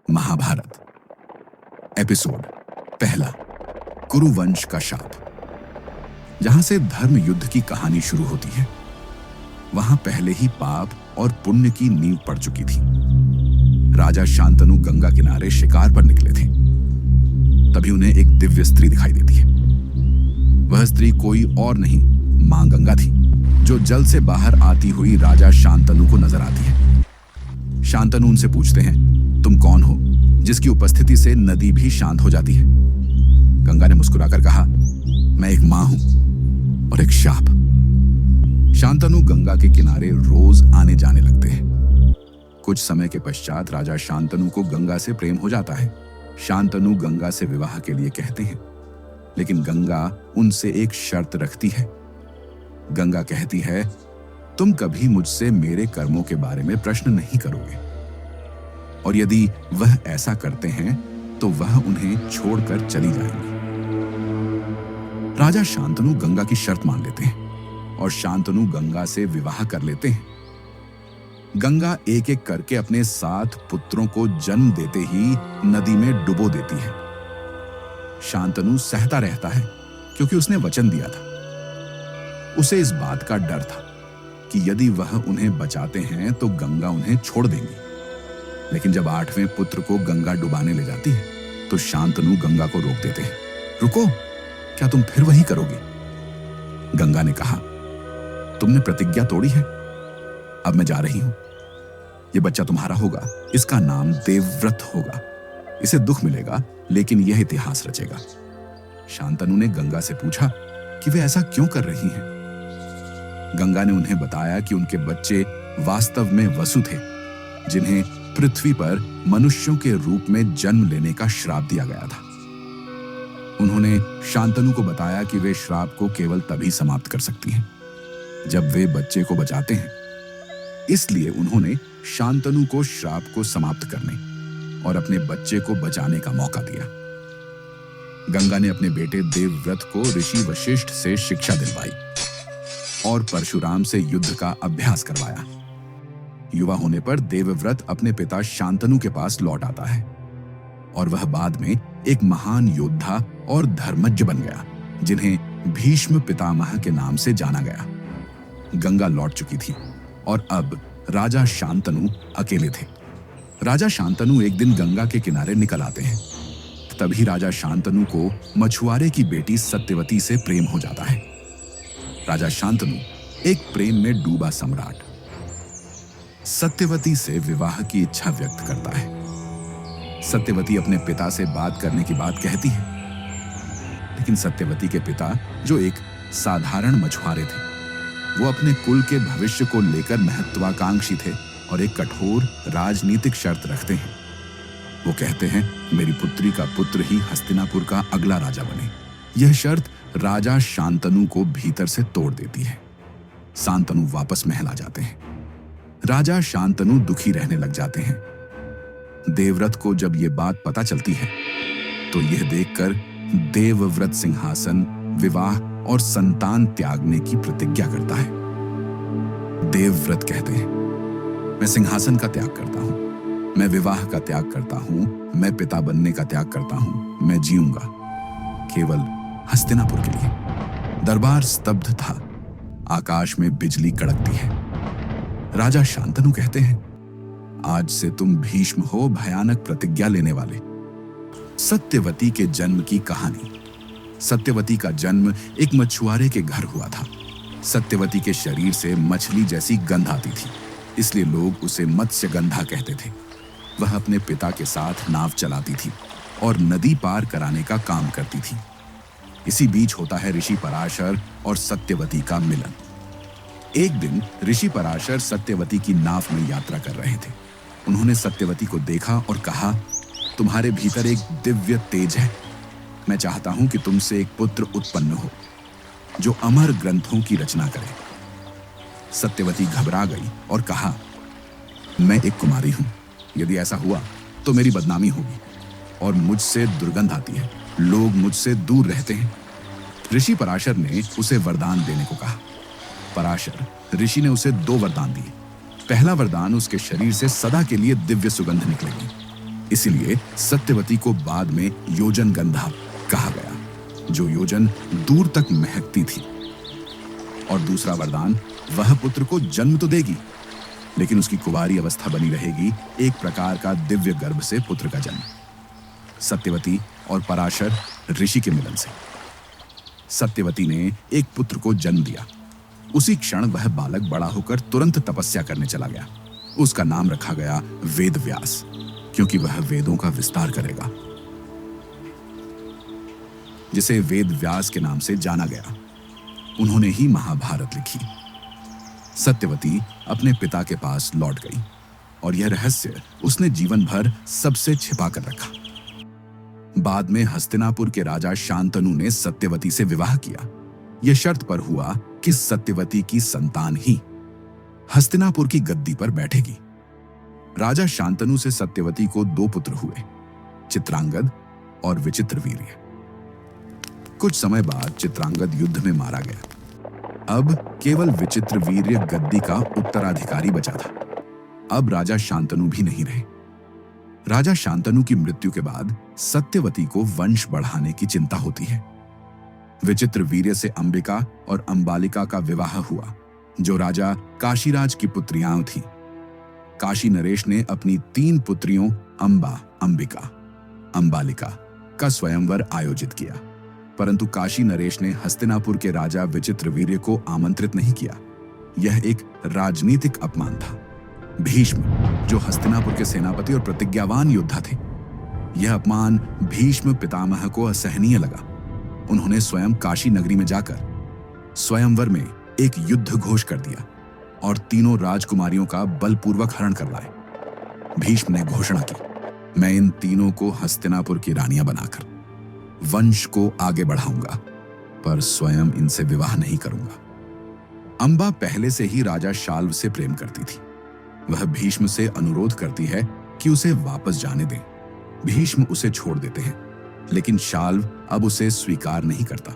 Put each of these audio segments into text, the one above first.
Mahabharat episode पहला, कुरुवंश का शाप। जहां से धर्म युद्ध की कहानी शुरू होती है, वहां पहले ही पाप और पुण्य की नींव पड़ चुकी थी। राजा शांतनु गंगा किनारे शिकार पर निकले थे। तभी उन्हें एक दिव्य स्त्री दिखाई देती है। वह स्त्री कोई और नहीं, मां गंगा थी, जो जल से बाहर आती हुई राजा शांतनु को नजर आती है। शांतनु उनसे पूछते हैं, तुम कौन हो जिसकी उपस्थिति से नदी भी शांत हो जाती है? गंगा ने मुस्कुराकर कहा, मैं एक मां हूं और एक शाप। शांतनु गंगा के किनारे रोज आने जाने लगते हैं। कुछ समय के पश्चात राजा शांतनु को गंगा से प्रेम हो जाता है। शांतनु गंगा से विवाह के लिए कहते हैं, लेकिन गंगा उनसे एक शर्त रखती है। गंगा कहती है, तुम कभी मुझसे मेरे कर्मों के बारे में प्रश्न नहीं करोगे, और यदि वह ऐसा करते हैं तो वह उन्हें छोड़कर चली जाएंगी। राजा शांतनु गंगा की शर्त मान लेते हैं और शांतनु गंगा से विवाह कर लेते हैं। गंगा एक एक करके अपने 7 पुत्रों को जन्म देते ही नदी में डुबो देती है। शांतनु सहता रहता है क्योंकि उसने वचन दिया था। उसे इस बात का डर था कि यदि वह उन्हें बचाते हैं तो गंगा उन्हें छोड़ देंगी। लेकिन जब 8वें पुत्र को गंगा डुबाने ले जाती है तो शांतनु गंगा को रोक देते हैं। रुको, क्या तुम फिर वही करोगे? गंगा ने कहा, तुमने प्रतिज्ञा तोड़ी है, अब मैं जा रही हूं। यह बच्चा तुम्हारा होगा, इसका नाम देवव्रत होगा। इसे दुख मिलेगा, लेकिन यह इतिहास रचेगा। शांतनु ने गंगा से पूछा कि वे ऐसा क्यों कर रही हैं। गंगा ने उन्हें बताया कि उनके बच्चे वास्तव में वसु थे, जिन्हें पृथ्वी पर मनुष्यों के रूप में जन्म लेने का श्राप दिया गया था। उन्होंने शांतनु को बताया कि वे श्राप को केवल तभी समाप्त कर सकती हैं जब वे बच्चे को बचाते हैं। इसलिए उन्होंने शांतनु को श्राप को समाप्त करने और अपने बच्चे को बचाने का मौका दिया। गंगा ने अपने बेटे देवव्रत को ऋषि वशिष्ठ से शिक्षा दिलवाई और परशुराम से युद्ध का अभ्यास करवाया। युवा होने पर देवव्रत अपने पिता शांतनु के पास लौट आता है और वह बाद में एक महान योद्धा और धर्मज्ञ बन गया, जिन्हें भीष्म पितामह के नाम से जाना गया। गंगा लौट चुकी थी और अब राजा शांतनु अकेले थे। राजा शांतनु एक दिन गंगा के किनारे निकल आते हैं। तभी राजा शांतनु को मछुआरे की बेटी सत्यवती से प्रेम हो जाता है। राजा शांतनु एक प्रेम में डूबा सम्राट सत्यवती से विवाह की इच्छा व्यक्त करता है। सत्यवती अपने पिता से बात करने की बात कहती है, लेकिन सत्यवती के पिता, जो एक साधारण मछुआरे थे, वो अपने कुल के भविष्य को लेकर महत्वाकांक्षी थे और एक कठोर राजनीतिक शर्त रखते हैं। वो कहते हैं, मेरी पुत्री का पुत्र ही हस्तिनापुर का अगला राजा बने। यह शर्त राजा शांतनु को भीतर से तोड़ देती है। शांतनु वापस महल आ जाते हैं। राजा शांतनु दुखी रहने लग जाते हैं। देवव्रत को जब यह बात पता चलती है तो यह देखकर देवव्रत सिंहासन, विवाह और संतान त्यागने की प्रतिज्ञा करता है। देवव्रत कहते हैं, मैं सिंहासन का त्याग करता हूं, मैं विवाह का त्याग करता हूं, मैं पिता बनने का त्याग करता हूं, मैं जीऊंगा केवल हस्तिनापुर के लिए। दरबार स्तब्ध था, आकाश में बिजली कड़कती है। राजा शांतनु कहते हैं, आज से तुम भीष्म हो, भयानक प्रतिज्ञा लेने वाले। सत्यवती के जन्म की कहानी। सत्यवती का जन्म एक मछुआरे के घर हुआ था। सत्यवती के शरीर से मछली जैसी गंध आती थी, इसलिए लोग उसे मत्स्यगंधा कहते थे। वह अपने पिता के साथ नाव चलाती थी और नदी पार कराने का काम करती थी। इसी बीच होता है ऋषि पराशर और सत्यवती का मिलन। एक दिन ऋषि पराशर सत्यवती की नाव में यात्रा कर रहे थे। उन्होंने सत्यवती को देखा और कहा, तुम्हारे भीतर एक दिव्य तेज है। मैं चाहता हूं कि तुमसे एक पुत्र उत्पन्न हो जो अमर ग्रंथों की रचना करे। सत्यवती घबरा गई और कहा, मैं एक कुमारी हूं, यदि ऐसा हुआ तो मेरी बदनामी होगी और मुझसे दुर्गंध आती है, लोग मुझसे दूर रहते हैं। ऋषि पराशर ने उसे वरदान देने को कहा। पराशर ऋषि ने उसे 2 वरदान दिए। पहला वरदान, उसके शरीर से सदा के लिए दिव्य सुगंध निकलेगी। इसलिए सत्यवती को बाद में योजन गंधा कहा गया, जो योजन दूर तक महकती थी। और दूसरा वरदान, वह पुत्र को जन्म तो देगी, लेकिन उसकी कुंवारी अवस्था बनी रहेगी एक प्रकार का दिव्य गर्भ से पुत्र का जन्म। सत्यवती और पराशर ऋषि के मिलन से सत्यवती ने एक पुत्र को जन्म दिया। उसी क्षण वह बालक बड़ा होकर तुरंत तपस्या करने चला गया। उसका नाम रखा गया वेद व्यास, क्योंकि वह वेदों का विस्तार करेगा, जिसे वेद व्यास के नाम से जाना गया। उन्होंने ही महाभारत लिखी। सत्यवती अपने पिता के पास लौट गई और यह रहस्य उसने जीवन भर सबसे छिपा कर रखा। बाद में हस्तिनापुर के राजा शांतनु ने सत्यवती से विवाह किया। यह शर्त पर हुआ कि सत्यवती की संतान ही हस्तिनापुर की गद्दी पर बैठेगी। राजा शांतनु से सत्यवती को 2 पुत्र हुए, चित्रांगद और विचित्रवीर्य। कुछ समय बाद चित्रांगद युद्ध में मारा गया। अब केवल विचित्रवीर्य गद्दी का उत्तराधिकारी बचा था। अब राजा शांतनु भी नहीं रहे। राजा शांतनु की मृत्यु के बाद सत्यवती को वंश बढ़ाने की चिंता होती है। विचित्रवीर्य से अंबिका और अंबालिका का विवाह हुआ, जो राजा काशीराज की पुत्रियां थीं। काशी नरेश ने अपनी 3 पुत्रियों अंबा, अंबिका, अंबालिका का स्वयंवर आयोजित किया, परंतु काशी नरेश ने हस्तिनापुर के राजा विचित्रवीर्य को आमंत्रित नहीं किया। यह एक राजनीतिक अपमान था। भीष्म, जो हस्तिनापुर के सेनापति और प्रतिज्ञावान योद्धा थे, यह अपमान भीष्म पितामह को असहनीय लगा। उन्होंने स्वयं काशी नगरी में जाकर स्वयंवर में एक युद्ध घोष कर दिया और तीनों राजकुमारियों का बलपूर्वक हरण करवाए। भीष्म ने घोषणा की, मैं इन तीनों को हस्तिनापुर की रानियां बनाकर वंश को आगे बढ़ाऊंगा, पर स्वयं इनसे विवाह नहीं करूंगा। अंबा पहले से ही राजा शाल्व से प्रेम करती थी। वह भीष्म से अनुरोध करती है कि उसे वापस जाने दें। भीष्म उसे छोड़ देते हैं, लेकिन शाल्व अब उसे स्वीकार नहीं करता।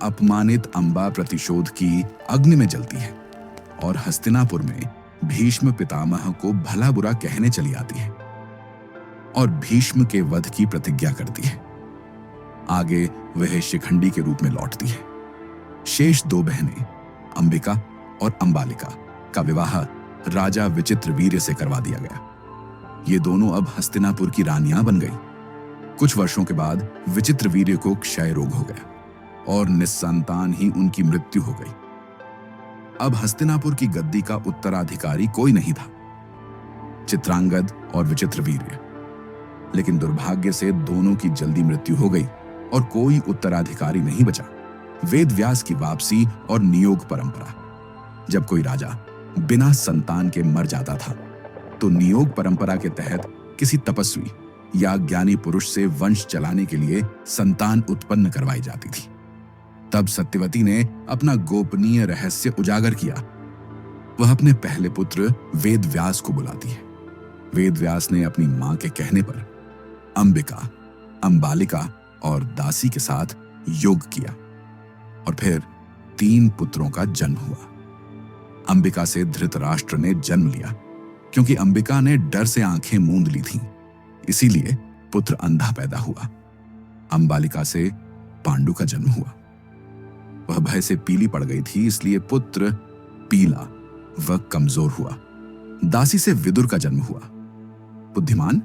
अपमानित अंबा प्रतिशोध की अग्नि में जलती है और हस्तिनापुर में भीष्म पितामह को भला बुरा कहने चली आती है और भीष्म के वध की प्रतिज्ञा करती है। आगे वह शिखंडी के रूप में लौटती है। शेष 2 बहनें अंबिका और अंबालिका का विवाह राजा विचित्रवीर्य से करवा दिया गया। ये दोनों अब हस्तिनापुर की रानियां बन गई। कुछ वर्षों के बाद विचित्रवीर्य को क्षय रोग हो गया और निस्संतान ही उनकी मृत्यु हो गई। अब हस्तिनापुर की गद्दी का उत्तराधिकारी कोई नहीं था, चित्रांगद और विचित्रवीर्य। लेकिन दुर्भाग्य से दोनों की जल्दी मृत्यु हो गई और कोई उत्तराधिकारी नहीं बचा। वेद व्यास की वापसी और नियोग परंपरा। जब कोई राजा बिना संतान के मर जाता था, तो नियोग परंपरा के तहत किसी तपस्वी या ज्ञानी पुरुष से वंश चलाने के लिए संतान उत्पन्न करवाई जाती थी। तब सत्यवती ने अपना गोपनीय रहस्य उजागर किया। वह अपने पहले पुत्र वेद व्यास को बुलाती है। वेद व्यास ने अपनी मां के कहने पर अंबिका, अंबालिका और दासी के साथ योग किया और फिर 3 पुत्रों का जन्म हुआ। अंबिका से धृतराष्ट्र ने जन्म लिया, क्योंकि अंबिका ने डर से आंखें मूंद ली थीं, इसीलिए पुत्र अंधा पैदा हुआ। अंबालिका से पांडु का जन्म हुआ। वह भय से पीली पड़ गई थी, इसलिए पुत्र पीला व कमजोर हुआ। दासी से विदुर का जन्म हुआ। बुद्धिमान,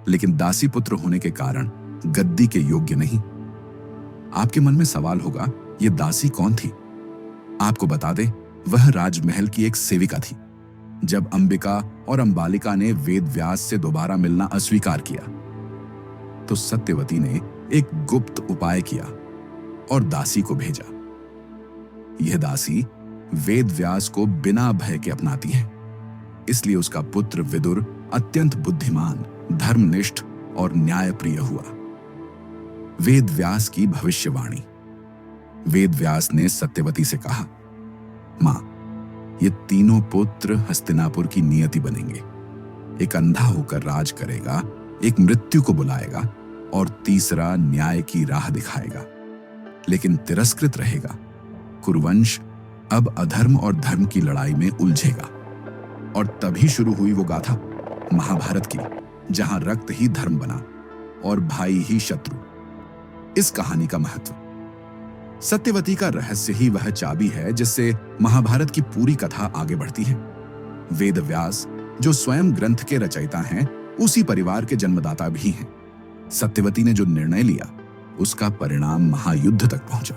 लेकिन दासी पुत्र होने के कारण गद्दी के योग्य नहीं। आपके मन में सवाल होगा, यह दासी कौन थी? आपको बता दें, वह राजमहल की एक सेविका थी। जब अंबिका और अंबालिका ने वेद व्यास से दोबारा मिलना अस्वीकार किया, तो सत्यवती ने एक गुप्त उपाय किया और दासी को भेजा। यह दासी वेद व्यास को बिना भय के अपनाती है, इसलिए उसका पुत्र विदुर अत्यंत बुद्धिमान, धर्मनिष्ठ और न्यायप्रिय हुआ। वेद व्यास की भविष्यवाणी। वेद व्यास ने सत्यवती से कहा, मां, ये तीनों पुत्र हस्तिनापुर की नियति बनेंगे। एक अंधा होकर राज करेगा, एक मृत्यु को बुलाएगा और तीसरा न्याय की राह दिखाएगा, लेकिन तिरस्कृत रहेगा। कुरुवंश अब अधर्म और धर्म की लड़ाई में उलझेगा। और तभी शुरू हुई वो गाथा महाभारत की, जहां रक्त ही धर्म बना और भाई ही शत्रु। इस कहानी का महत्व, सत्यवती का रहस्य ही वह चाबी है जिससे महाभारत की पूरी कथा आगे बढ़ती है। वेद व्यास, जो स्वयं ग्रंथ के रचयिता हैं, उसी परिवार के जन्मदाता भी हैं। सत्यवती ने जो निर्णय लिया, उसका परिणाम महायुद्ध तक पहुंचा।